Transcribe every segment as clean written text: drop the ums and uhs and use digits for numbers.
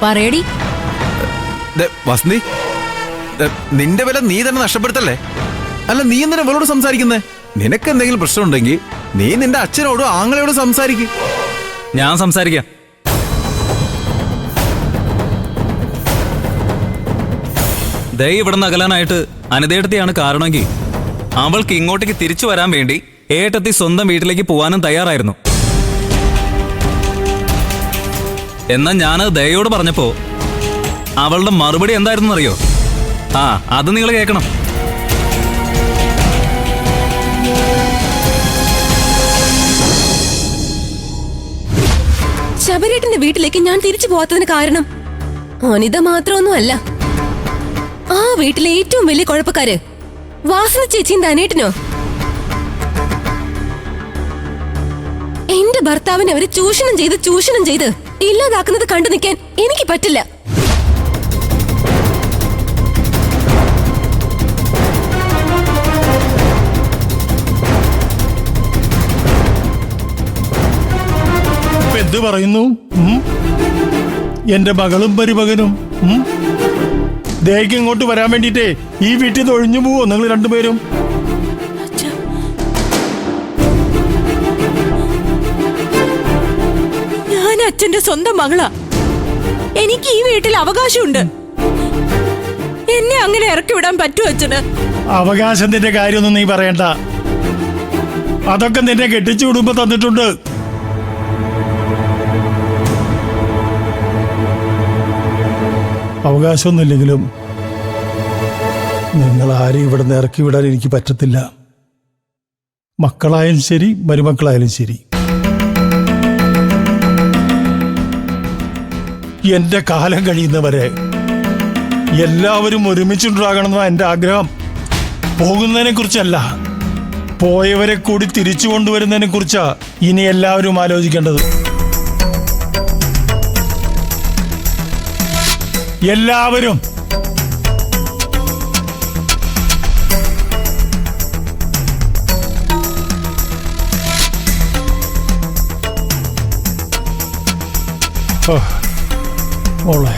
പറയടി. വസന്തി, നിന്റെ വില നീ തന്നെ നഷ്ടപ്പെടുത്തല്ലേ? അല്ല, നീ എന്തിനാ ഇവളോട് സംസാരിക്കുന്നേ? നിനക്ക് എന്തെങ്കിലും പ്രശ്നമുണ്ടെങ്കിൽ നീ നിന്റെ അച്ഛനോടും ആങ്ങളയോടും സംസാരിക്കും. ഞാൻ സംസാരിക്കാം. ദേ ഇവിടുന്ന് അകലാനായിട്ട് അനിതേട്ടത്തെയാണ് കാരണമെങ്കിൽ അവൾക്ക് ഇങ്ങോട്ടേക്ക് തിരിച്ചു വരാൻ വേണ്ടി ഏട്ടത്തി സ്വന്തം വീട്ടിലേക്ക് പോവാനും തയ്യാറായിരുന്നു. എന്നാൽ ഞാനത് ദയോട് പറഞ്ഞപ്പോ അവളുടെ മറുപടി എന്തായിരുന്നു അറിയോ? അത് നിങ്ങൾ കേൾക്കണം. ശബരേട്ടന്റെ വീട്ടിലേക്ക് ഞാൻ തിരിച്ചു പോവാത്തതിന് കാരണം അനിത മാത്രമൊന്നും അല്ല. ആ വീട്ടിലെ ഏറ്റവും വലിയ കുഴപ്പക്കാര് വാസന ചേച്ചിയും ധനേട്ടനോ. എന്റെ ഭർത്താവിനെ അവര് ചൂഷണം ചെയ്ത് ഇല്ലാതാക്കുന്നത് കണ്ടു നിൽക്കാൻ എനിക്ക് പറ്റില്ല. എന്ത് പറയുന്നു? എന്റെ മകളും പരിമകനും ദേഹം ഇങ്ങോട്ട് വരാൻ വേണ്ടിട്ടേ ഈ വീട്ടിൽ നിന്ന് ഒഴിഞ്ഞു പോവോ നിങ്ങൾ രണ്ടുപേരും? ഞാൻ അച്ഛന്റെ സ്വന്തം മകളാ. എനിക്ക് ഈ വീട്ടിൽ അവകാശമുണ്ട്. എന്നെ അങ്ങനെ ഇറക്കി വിടാൻ പറ്റുമോ അച്ഛന്? അവകാശത്തിന്റെ കാര്യമൊന്നും നീ പറയണ്ട. അതൊക്കെ നിന്നെ കെട്ടിച്ചു വിടുമ്പോ തന്നിട്ടുണ്ട്. അവകാശമൊന്നുമില്ലെങ്കിലും നിങ്ങൾ ആരെയും ഇവിടെ നിന്ന് ഇറക്കി വിടാൻ എനിക്ക് പറ്റത്തില്ല. മക്കളായാലും ശരി, മരുമക്കളായാലും ശരി. എന്റെ കാലം കഴിയുന്നവരെ എല്ലാവരും ഒരുമിച്ചുണ്ടാകണമെന്നാണ് എന്റെ ആഗ്രഹം. പോകുന്നതിനെ കുറിച്ചല്ല, പോയവരെ കൂടി തിരിച്ചു കൊണ്ടുവരുന്നതിനെ കുറിച്ചാ ഇനി എല്ലാവരും ആലോചിക്കേണ്ടത്. എല്ലാവരും. മോളെ,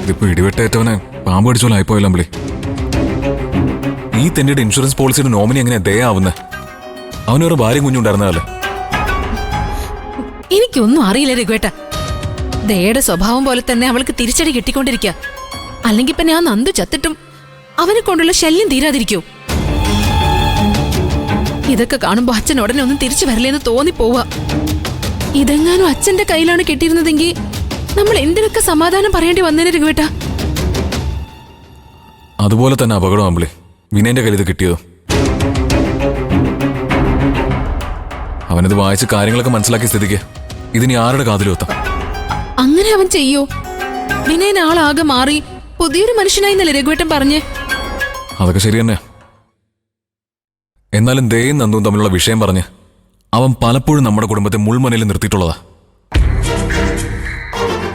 ഇതിപ്പോ ഇടിവെട്ടേറ്റവനെ പാമ്പ് അടിച്ചോലെ ആയിപ്പോയല്ലോ അമ്പിളി. ഈ തെന്നിയുടെ ഇൻഷുറൻസ് പോളിസിയുടെ നോമിനി എങ്ങനെയാ ദയാവുന്നത്? അവനൊരു ഭാര്യയും കുഞ്ഞുണ്ടായിരുന്നതല്ലേ? എനിക്കൊന്നും അറിയില്ല രഘുവേട്ട. ദയയുടെ സ്വഭാവം പോലെ തന്നെ അവൾക്ക് തിരിച്ചടി കിട്ടിക്കൊണ്ടിരിക്കുക. അല്ലെങ്കിൽ പിന്നെ ആ നന്ദു ചത്തിട്ടും അവനെ കൊണ്ടുള്ള ശല്യം തീരാതിരിക്കൂ. ഇതൊക്കെ കാണുമ്പോ അച്ഛൻ ഉടനെ ഒന്നും തിരിച്ചു വരില്ലെന്ന് തോന്നിപ്പോവാ. ഇതെങ്ങാനും അച്ഛന്റെ കയ്യിലാണ് കിട്ടിയിരുന്നതെങ്കിൽ നമ്മൾ എന്തിനൊക്കെ സമാധാനം പറയേണ്ടി വന്നേനെ രഘുവേട്ട. അതുപോലെ തന്നെ അപകടം അമ്പിളി വിനയന്റെ കയ്യിൽ ഇത് കിട്ടിയത്. അവനത് വായിച്ച് കാര്യങ്ങളൊക്കെ മനസ്സിലാക്കിയ സ്ഥിതിക്ക് ഇതിനി ആരുടെ കാതിലും എത്താം. അങ്ങനെ അവൻ ചെയ്യോ? വിനയൻ ആളാകെ മാറി പുതിയൊരു മനുഷ്യനായിന്നല്ലേ രഘുവേട്ടൻ പറഞ്ഞേ? അതൊക്കെ ശരി തന്നെ. എന്നാലും ദയയും നന്ദുവും തമ്മിലുള്ള വിഷയം പറഞ്ഞ് അവൻ പലപ്പോഴും നമ്മുടെ കുടുംബത്തെ മുൾമുനയിൽ നിർത്തിയിട്ടുള്ളതാ.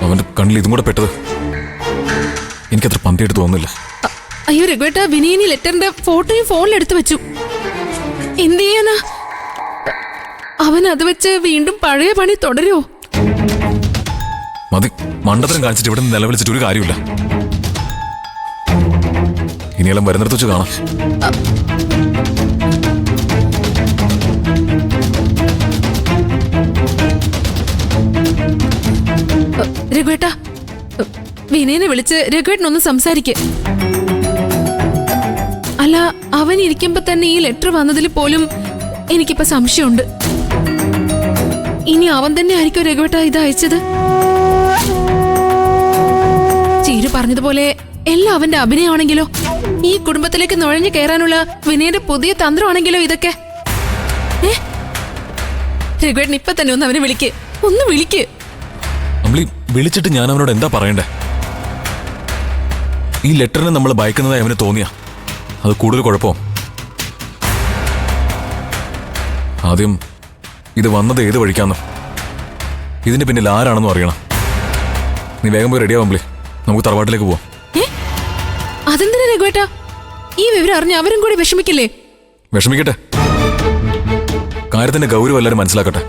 അവന്റെ കണ്ണിൽ ഇതും കൂടെ പെട്ടത് എനിക്കത്ര പന്തിയായിട്ട് തോന്നുന്നില്ല. അയ്യോ രഘുവേട്ട, വിനയനി ലെറ്ററിന്റെ ഫോട്ടോയും ഫോണിലെടുത്ത് വെച്ചു. എന്ത് ചെയ്യാനാ? അവൻ അത് വെച്ച് വീണ്ടും പഴയ പണി തുടരുമോ? മതി, മണ്ടത്തരം കാണിച്ചിട്ട് ഇവിടെ നിന്ന് നിലവിളിച്ചിട്ട് ഒരു കാര്യമില്ല. ഇനിയെല്ലാം വരുന്നിടത്ത് വെച്ച് കാണാം. രഘുവേട്ട, വിനയനെ വിളിച്ച് രഘുവേട്ടനൊന്ന് സംസാരിക്ക. അല്ല, അവൻ ഇരിക്കുമ്പോ തന്നെ ഈ ലെറ്റർ വന്നതിൽ പോലും എനിക്കിപ്പോ സംശയമുണ്ട്. ഇനി അവൻ തന്നെ ആയിരിക്കും രഘുവേട്ട ഇത് അയച്ചത്? ചീരു പറഞ്ഞതുപോലെ എല്ലാം അവന്റെ അഭിനയമാണെങ്കിലോ? ഈ കുടുംബത്തിലേക്ക് നുഴഞ്ഞു കയറാനുള്ള വിനയന്റെ പുതിയ തന്ത്രമാണെങ്കിലോ ഇതൊക്കെ? രഘുവേട്ടൻ ഇപ്പൊ തന്നെ ഒന്ന് അവനെ വിളിക്ക്, ഒന്ന് വിളിക്ക്. വിളിച്ചിട്ട് ഞാൻ അവനോട് എന്താ പറയണ്ടേ? ഈ ലെറ്ററിനെ നമ്മൾ ഭയക്കുന്നതായി അവന് തോന്നിയ അത് കൂടുതൽ കുഴപ്പം ആദ്യം ഇത് വന്നത് ഏത് വഴിക്കാന്ന്, ഇതിന്റെ പിന്നിൽ ആരാണെന്നും അറിയണം. നീ വേഗം പോയി റെഡിയാവുമ്പളേ നമുക്ക് തറവാട്ടിലേക്ക് പോവാം. അതെന്തിനാ രഘുവേട്ടാ? ഈ വിവരം അറിഞ്ഞ് അവരും കൂടി വിഷമിക്കില്ലേ? വിഷമിക്കട്ടെ, കാര്യത്തിന്റെ ഗൗരവം എല്ലാവരും മനസ്സിലാക്കട്ടെ.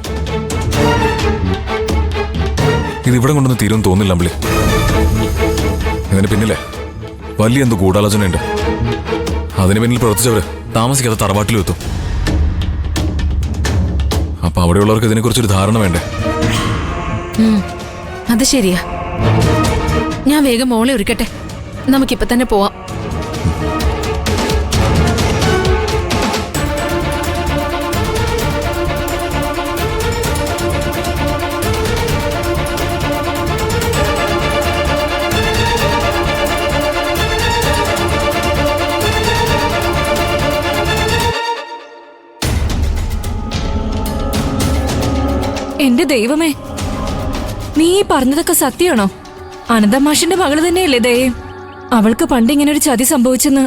ഇതിവിടെ കൊണ്ടൊന്ന് തീരുമെന്ന് തോന്നില്ല അമ്പിളി. ഇതിന് പിന്നിലെ വലിയ എന്തോ ഗൂഢാലോചനയുണ്ട്. അതിന് പിന്നിൽ പ്രവർത്തിച്ചവര് താമസിക്കാതെ തറവാട്ടിലും എത്തും. അപ്പൊ അവിടെയുള്ളവർക്ക് ഇതിനെക്കുറിച്ചൊരു ധാരണ വേണ്ടേ? അത് ശരിയാ. ഞാൻ വേഗം മോളെ ഒരുക്കട്ടെ, നമുക്കിപ്പൊ തന്നെ പോവാം. എന്റെ ദൈവമേ, നീ ഈ പറഞ്ഞതൊക്കെ സത്യമാണോ? അനന്തമാഷിന്റെ മകള് തന്നെയല്ലേ ദയേ? അവൾക്ക് പണ്ട് ഇങ്ങനെ ഒരു ചതി സംഭവിച്ചെന്ന്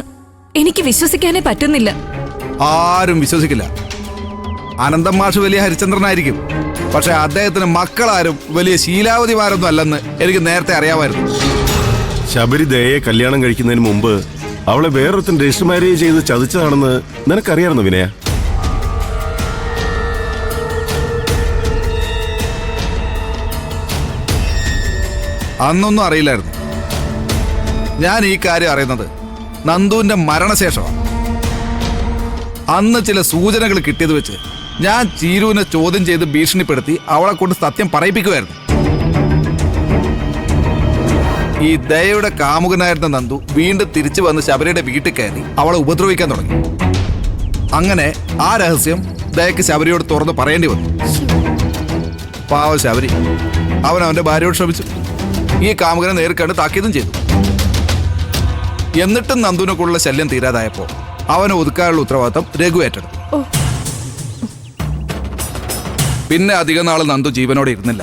എനിക്ക് വിശ്വസിക്കാനേ പറ്റുന്നില്ല. ആരും വിശ്വസിക്കില്ല. അനന്തം മാഷ് വലിയ ഹരിചന്ദ്രനായിരിക്കും, പക്ഷെ അദ്ദേഹത്തിന് മക്കളാരും വലിയ ശീലാവതിമാരൊന്നും അല്ലെന്ന് എനിക്ക് നേരത്തെ അറിയാമായിരുന്നു. ശബരി ദയയെ കല്യാണം കഴിക്കുന്നതിന് മുമ്പ് അവളെ വേറൊരുത്തൻ രജിസ്റ്റർ മാരേജ് ചെയ്ത് ചതിച്ചതാണെന്ന് നിനക്കറിയാമായിരുന്നു വിനയ? അന്നൊന്നും അറിയില്ലായിരുന്നു. ഞാൻ ഈ കാര്യം അറിയുന്നത് നന്ദുവിന്റെ മരണശേഷമാണ്. അന്ന് ചില സൂചനകൾ കിട്ടിയത് വെച്ച് ഞാൻ ചീരുവിനെ ചോദ്യം ചെയ്ത് ഭീഷണിപ്പെടുത്തി അവളെ കൊണ്ട് സത്യം പറയിപ്പിക്കുമായിരുന്നു. ഈ ദയയുടെ കാമുകനായിരുന്ന നന്ദു വീണ്ടും തിരിച്ചു വന്ന് ശബരിയുടെ വീട്ടിൽ കയറി അവളെ ഉപദ്രവിക്കാൻ തുടങ്ങി. അങ്ങനെ ആ രഹസ്യം ദയക്ക് ശബരിയോട് തുറന്ന് പറയേണ്ടി വന്നു. പാവ ശബരി അവൻ അവന്റെ ഭാര്യയോട് ശ്രമിച്ചു. ഈ കാമുകനെ നേരിൽ കണ്ട് താക്കീതും ചെയ്തു. എന്നിട്ടും നന്ദുവിനെക്കുള്ള ശല്യം തീരാതായപ്പോ അവനെ ഒതുക്കാനുള്ള ഉത്തരവാദിത്തം രഘു ഏറ്റെടുത്തു. പിന്നെ അധിക നാൾ നന്ദു ജീവനോടെ ഇരുന്നില്ല.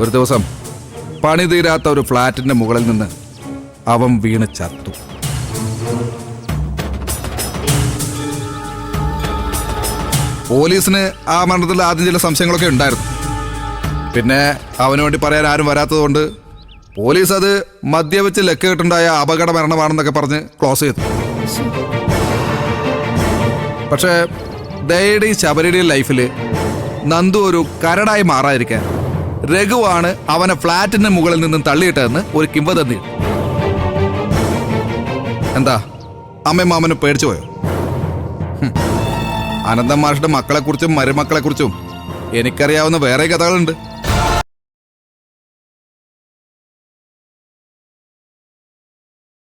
ഒരു ദിവസം പണി തീരാത്ത ഒരു ഫ്ലാറ്റിന്റെ മുകളിൽ നിന്ന് അവൻ വീണ് ചത്തു. പോലീസിന് ആ മരണത്തിൽ ആദ്യം ചില സംശയങ്ങളൊക്കെ ഉണ്ടായിരുന്നു. പിന്നെ അവന് വേണ്ടി പറയാൻ ആരും വരാത്തതുകൊണ്ട് പോലീസ് അത് മദ്യവെച്ച് ലക്കുകെട്ടുണ്ടായ അപകട മരണമാണെന്നൊക്കെ പറഞ്ഞ് ക്ലോസ് ചെയ്തു. പക്ഷേ ദയയുടെയും ശബരിയുടെയും ലൈഫിൽ നന്ദു ഒരു കരടായി മാറാതിരിക്കാൻ രഘുവാണ് അവനെ ഫ്ലാറ്റിന്റെ മുകളിൽ നിന്നും തള്ളിയിട്ടതെന്ന് ഒരു കിംവദന്തി. എന്താ അമ്മയും മാമനും പേടിച്ചു പോയോ? അനന്തം മാഷിന്റെ മക്കളെക്കുറിച്ചും മരുമക്കളെക്കുറിച്ചും എനിക്കറിയാവുന്ന വേറെ കഥകളുണ്ട്.